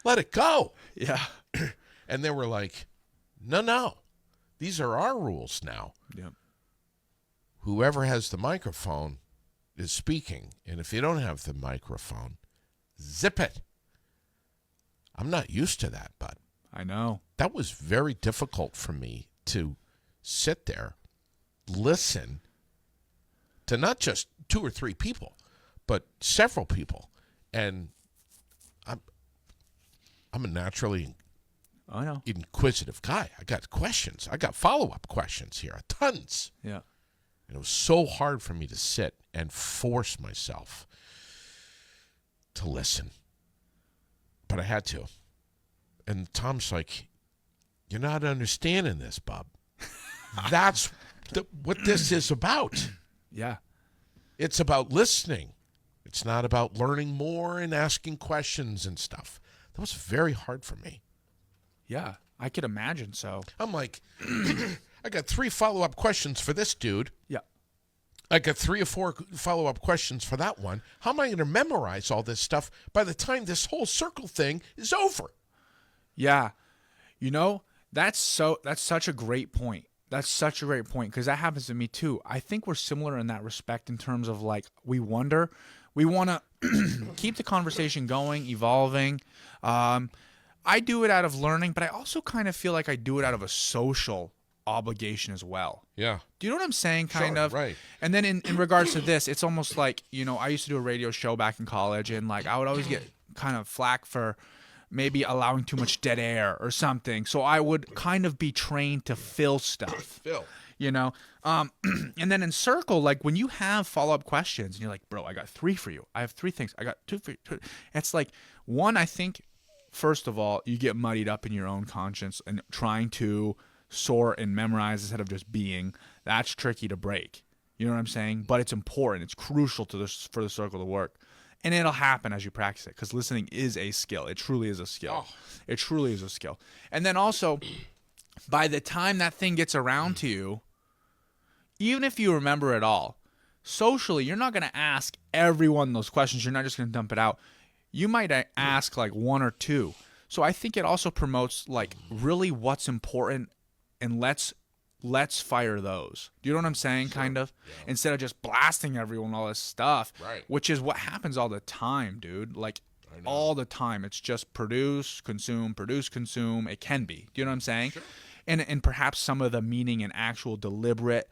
A: Let it go.
B: Yeah.
A: And they were like, no. These are our rules now.
B: Yeah.
A: Whoever has the microphone is speaking. And if you don't have the microphone, zip it. I'm not used to that, bud.
B: I know.
A: That was very difficult for me to sit there, listen to not just 2 or 3 people, but several people. And I'm a naturally
B: I know.
A: inquisitive guy. I got questions. I got follow-up questions here, tons.
B: Yeah.
A: And it was so hard for me to sit and force myself to listen. But I had to. And Tom's like, you're not understanding this, Bob. That's what this is about.
B: Yeah.
A: It's about listening. It's not about learning more and asking questions and stuff. That was very hard for me.
B: Yeah. I could imagine so.
A: I'm like, I got 3 follow-up questions for this dude.
B: Yeah.
A: I got 3 or 4 follow-up questions for that one. How am I going to memorize all this stuff by the time this whole circle thing is over?
B: Yeah. That's such a great point. That's such a great point because that happens to me too. I think we're similar in that respect in terms of like we want to keep the conversation going, evolving. I do it out of learning, but I also kind of feel like I do it out of a social obligation as well.
A: Yeah.
B: Do you know what I'm saying? Kind
A: Sure,
B: of.
A: right.
B: And then in regards to this, it's almost like, I used to do a radio show back in college and like I would always get kind of flack for maybe allowing too much dead air or something. So I would kind of be trained to fill stuff. You know, and then in circle, like when you have follow-up questions and you're like, bro, I got 3 for you. I have 3 things. I got 2 for you. It's like, one, I think, first of all, you get muddied up in your own conscience and trying to sort and memorize instead of just being. That's tricky to break. You know what I'm saying? But it's important. It's crucial for the circle to work. And it'll happen as you practice it, because listening is a skill. It truly is a skill. It truly is a skill. And then also, by the time that thing gets around to you, even if you remember it all, socially, you're not going to ask everyone those questions. You're not just going to dump it out. You might ask like 1 or 2. So I think it also promotes like really what's important, and let's fire those. Do you know what I'm saying? Sure. Kind of. Yeah. Instead of just blasting everyone all this stuff,
A: right.
B: Which is what happens all the time, dude. Like all the time. It's just produce, consume. It can be. Do you know what I'm saying?
A: Sure.
B: And perhaps some of the meaning and actual deliberate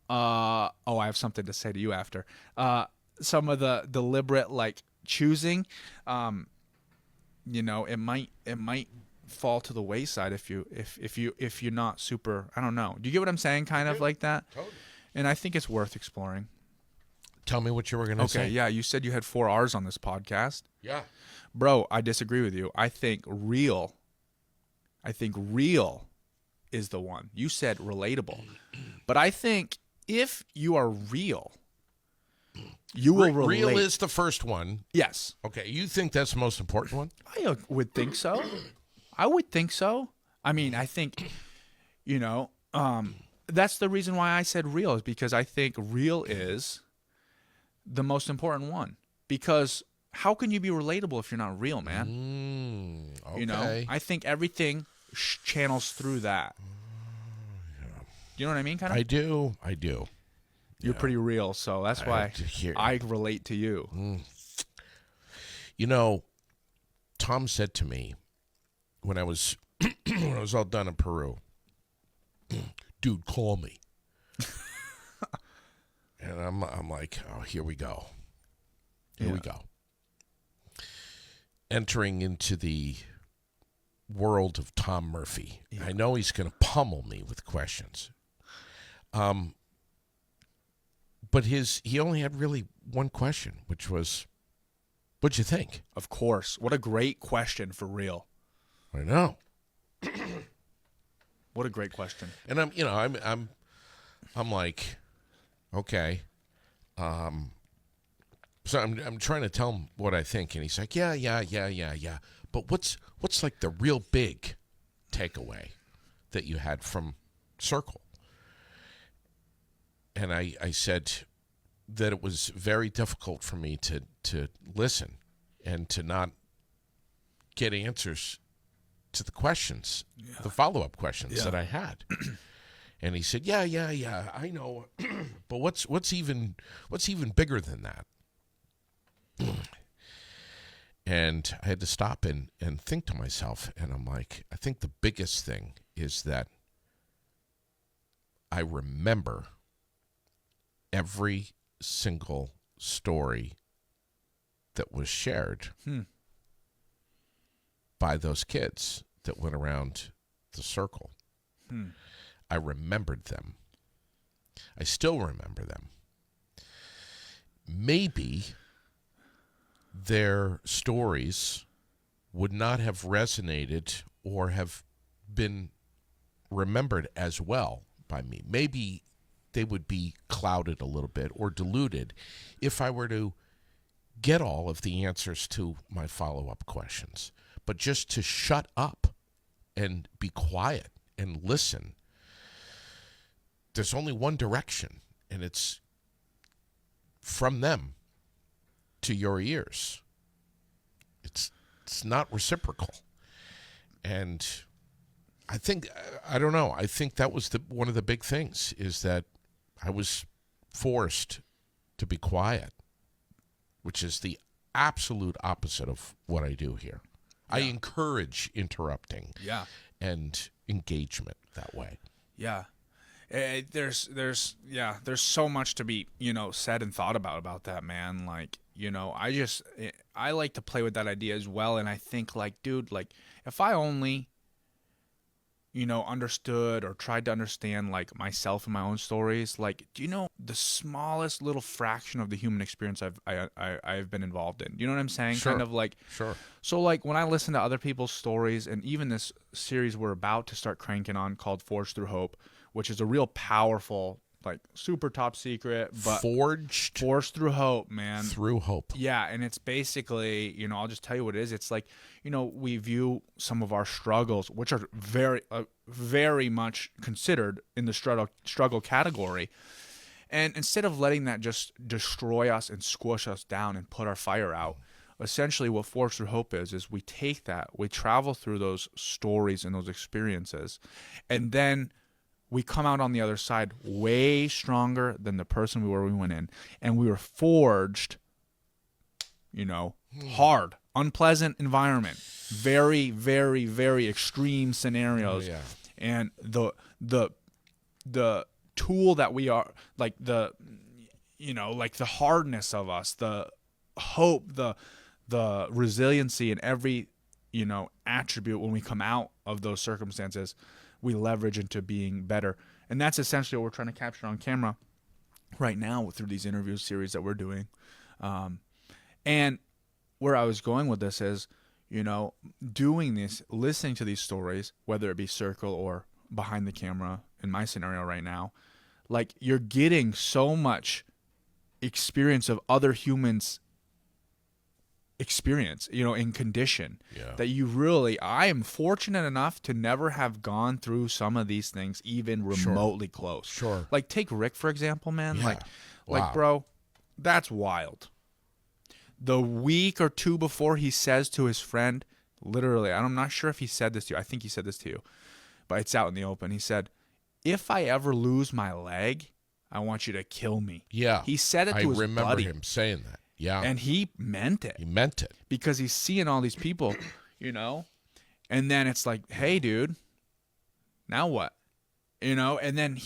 B: I have something to say to you after. Some of the deliberate like choosing, you know, it might fall to the wayside if you're not super. I don't know. Do you get what I'm saying? Kind of like that.
A: Totally.
B: And I think it's worth exploring.
A: Tell me what you were going to say.
B: Okay, yeah, you said you had 4 R's on this podcast.
A: Yeah.
B: Bro, I disagree with you. I think real is the one. You said relatable. But I think if you are real, you will relate.
A: Real is the first one.
B: Yes.
A: Okay, you think that's the most important one?
B: I would think so. I would think so. I mean, I think, you know, that's the reason why I said real, is because I think real is the most important one. Because how can you be relatable if you're not real, man?
A: Okay.
B: You know, I think everything channels through that. You know what I mean? Kind of.
A: I do.
B: You're pretty real, so that's why I relate to you.
A: You know, Tom said to me when I was when I was all done in Peru, dude, call me. And I'm like, oh, here we go. Here we go. Entering into the world of Tom Murphy. Yeah. I know he's going to pummel me with questions. But he only had really one question, which was, what'd you think?
B: Of course. What a great question for real.
A: I know.
B: What a great question.
A: And I'm like, okay. So I'm trying to tell him what I think, and he's like, yeah. But what's like the real big takeaway that you had from Circle? And I said that it was very difficult for me to listen and to not get answers to the questions, the follow-up questions that I had. And he said, yeah, I know. But what's even bigger than that? And I had to stop and think to myself, and I'm like, I think the biggest thing is that I remember every single story that was shared by those kids that went around the circle. I remembered them. I still remember them. Maybe their stories would not have resonated or have been remembered as well by me. Maybe they would be clouded a little bit or diluted if I were to get all of the answers to my follow-up questions. But just to shut up and be quiet and listen, there's only one direction, and it's from them to your ears. It's not reciprocal. And I think that was one of the big things, is that I was forced to be quiet, which is the absolute opposite of what I do here. Yeah. I encourage interrupting and engagement that way.
B: Yeah. There's so much to be, said and thought about that, man. Like, I like to play with that idea as well. And I think, like, dude, like, if I only, understood or tried to understand, like, myself and my own stories, like, do you know the smallest little fraction of the human experience I've been involved in? Do you know what I'm saying?
A: Sure.
B: Kind of like,
A: Sure.
B: so, like, when I listen to other people's stories, and even this series we're about to start cranking on called Forged Through Hope, which is a real powerful, like, super top secret, but
A: Forged
B: Forged Through Hope, man.
A: through hope.
B: Yeah, and it's basically, I'll just tell you what it is. It's like, we view some of our struggles, which are very, very much considered in the struggle category. And instead of letting that just destroy us and squish us down and put our fire out, essentially what Forged Through Hope is we take that, we travel through those stories and those experiences, and then we come out on the other side way stronger than the person we were when we went in. And we were forged, hard, unpleasant environment, very, very, very extreme scenarios.
A: Oh, yeah.
B: And the tool that we are, like the hardness of us, the hope, the resiliency in every, attribute when we come out of those circumstances, we leverage into being better. And that's essentially what we're trying to capture on camera right now through these interview series that we're doing. And where I was going with this is, doing this, listening to these stories, whether it be circle or behind the camera in my scenario right now, like, you're getting so much experience of other humans' experience, in condition, that I am fortunate enough to never have gone through some of these things even remotely close.
A: Sure.
B: Like, take Rick, for example, man.
A: Yeah.
B: Like, bro, that's wild. The week or two before, he says to his friend, literally, I'm not sure if he said this to you. I think he said this to you, but it's out in the open. He said, if I ever lose my leg, I want you to kill me.
A: Yeah.
B: He said it to his buddy.
A: I remember him saying that. Yeah.
B: And he meant it.
A: He meant it.
B: Because he's seeing all these people, and then it's like, hey, dude, now what? And then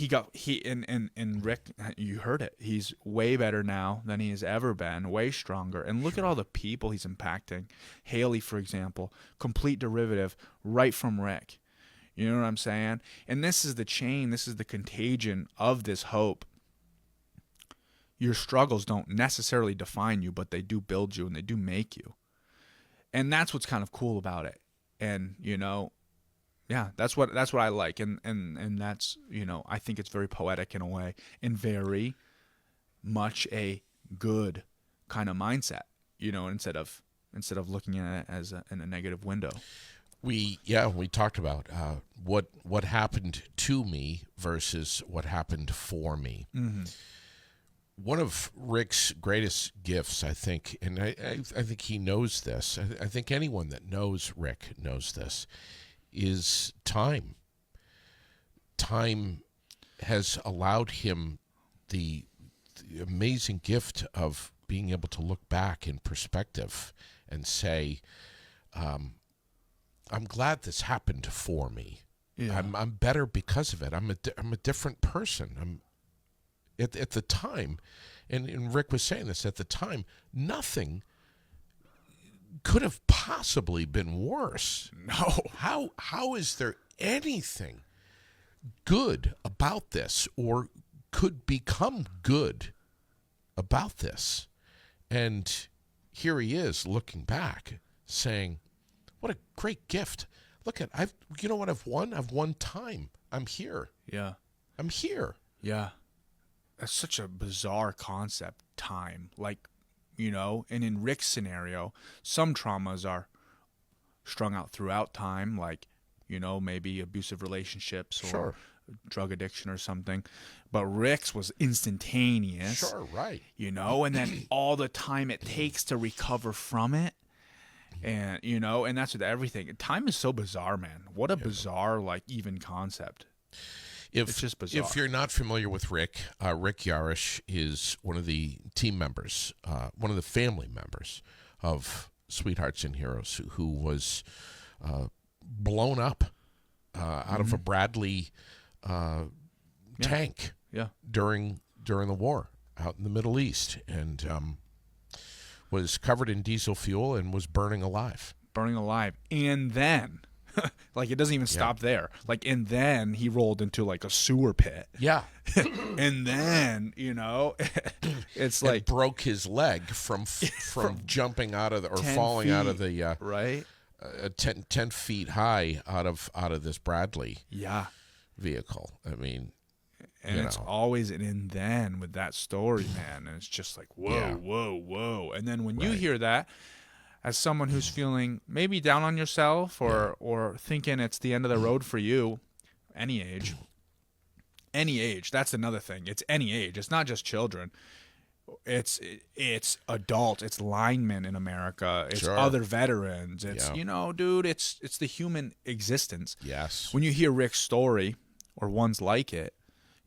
B: and Rick, you heard it. He's way better now than he has ever been, way stronger. And look at all the people he's impacting. Haley, for example, complete derivative right from Rick. You know what I'm saying? And this is the chain, this is the contagion of this hope. Your struggles don't necessarily define you, but they do build you and they do make you. And that's what's kind of cool about it. And, that's what I like. And that's, I think it's very poetic in a way and very much a good kind of mindset, instead of looking at it as in a negative window.
A: We talked about what happened to me versus what happened for me.
B: Mm-hmm.
A: One of Rick's greatest gifts, I think, and I think he knows this, I think anyone that knows Rick knows this, is time. Time has allowed him the amazing gift of being able to look back in perspective and say, I'm glad this happened for me. Yeah. I'm better because of it. I'm a different person. At the time, and Rick was saying this, at the time, nothing could have possibly been worse.
B: No.
A: How is there anything good about this or could become good about this? And here he is looking back saying, what a great gift. Look at, I've won? I've won time. I'm here.
B: Yeah.
A: I'm here.
B: Yeah. That's such a bizarre concept, time. Like, and in Rick's scenario, some traumas are strung out throughout time, like, maybe abusive relationships or drug addiction or something. But Rick's was instantaneous.
A: Sure, right.
B: And then all the time it takes to recover from it. And, and that's with everything. Time is so bizarre, man. What a bizarre, like, even concept. It's just bizarre.
A: If you're not familiar with Rick, Rick Yarish is one of the team members, one of the family members of Sweethearts and Heroes, who was blown up out of a Bradley tank
B: Yeah.
A: during the war out in the Middle East, and was covered in diesel fuel and was burning alive.
B: Burning alive. And then, like, it doesn't even stop there. Like, and then he rolled into, like, a sewer pit.
A: Yeah.
B: And then, it's
A: And
B: like
A: broke his leg from jumping out of or
B: 10
A: falling out of
B: feet,
A: the
B: right?
A: 10 feet high out of this Bradley
B: Yeah.
A: vehicle. I mean,
B: And it's always an and then with that story, man. And it's just like, whoa,
A: Yeah.
B: whoa, whoa. And then when you
A: Right.
B: hear that, as someone who's feeling maybe down on yourself or thinking it's the end of the road for you, any age, that's another thing. It's any age. It's not just children. It's adults. It's linemen in America. It's
A: Sure.
B: other veterans. It's,
A: Yeah.
B: dude, it's the human existence.
A: yes.
B: When you hear Rick's story or ones like it,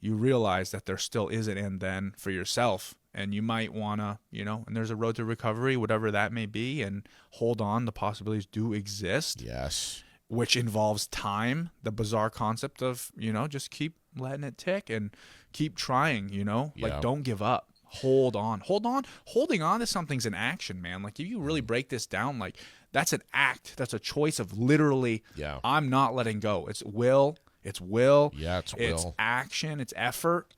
B: you realize that there still is an and then for yourself. And you might want to, and there's a road to recovery, whatever that may be, and hold on. The possibilities do exist,
A: Yes.
B: which involves time, the bizarre concept of, just keep letting it tick and keep trying,
A: Yeah.
B: like don't give up. Hold on. Holding on to something's an action, man. Like if you really break this down, like that's an act. That's a choice of literally,
A: Yeah.
B: I'm not letting go. It's will. It's will.
A: Yeah, it's
B: It's
A: will.
B: action. It's effort.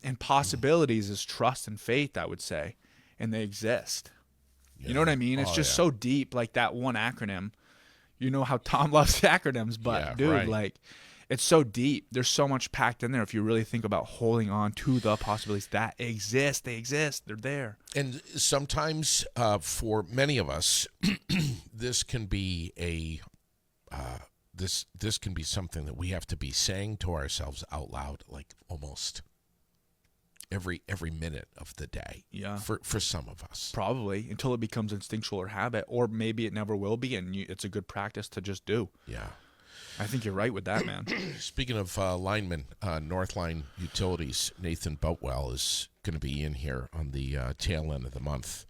B: And possibilities is trust and faith, I would say. And they exist. You know what I mean? It's just so deep, like that one acronym. You know how Tom loves acronyms, but
A: Yeah,
B: dude,
A: right.
B: like it's so deep. There's so much packed in there if you really think about holding on to the possibilities that exist. They exist. They're there.
A: And sometimes, for many of us, this can be this can be something that we have to be saying to ourselves out loud, like almost every minute of the day.
B: Yeah.
A: For some of us.
B: Probably until it becomes instinctual or habit, or maybe it never will be, and it's a good practice to just do.
A: Yeah.
B: I think you're right with that, man.
A: Speaking of linemen, Northline Utilities, Nathan Boatwell is going to be in here on the tail end of the month,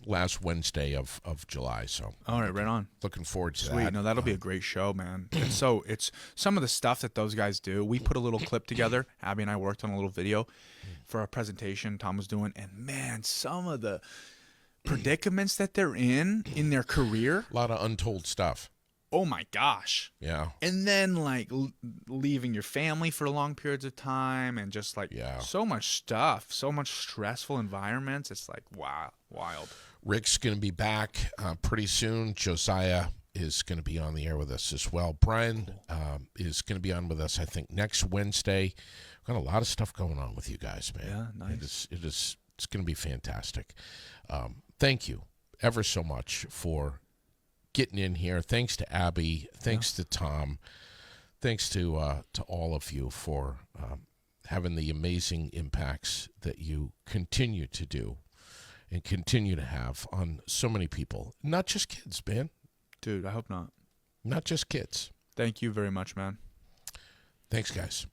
A: last Wednesday of July. So,
B: All right, right on.
A: looking forward to
B: Sweet.
A: that.
B: No, that'll be a great show, man. It's some of the stuff that those guys do. We put a little clip together. Abby and I worked on a little video for a presentation Tom was doing, and man, some of the predicaments that they're in their career.
A: A lot of untold stuff.
B: Oh my gosh.
A: Yeah.
B: And then like leaving your family for long periods of time, and just like so much stuff, so much stressful environments. It's like, wow, wild.
A: Rick's going to be back pretty soon. Josiah is going to be on the air with us as well. Brian is going to be on with us, I think, next Wednesday. We've got a lot of stuff going on with you guys, man.
B: Yeah, nice.
A: It's going to be fantastic. Thank you ever so much for getting in here. Thanks to Abby. Thanks to Tom. Thanks to all of you for having the amazing impacts that you continue to do and continue to have on so many people. Not just kids, man.
B: Dude, I hope not.
A: Not just kids.
B: Thank you very much, man.
A: Thanks, guys.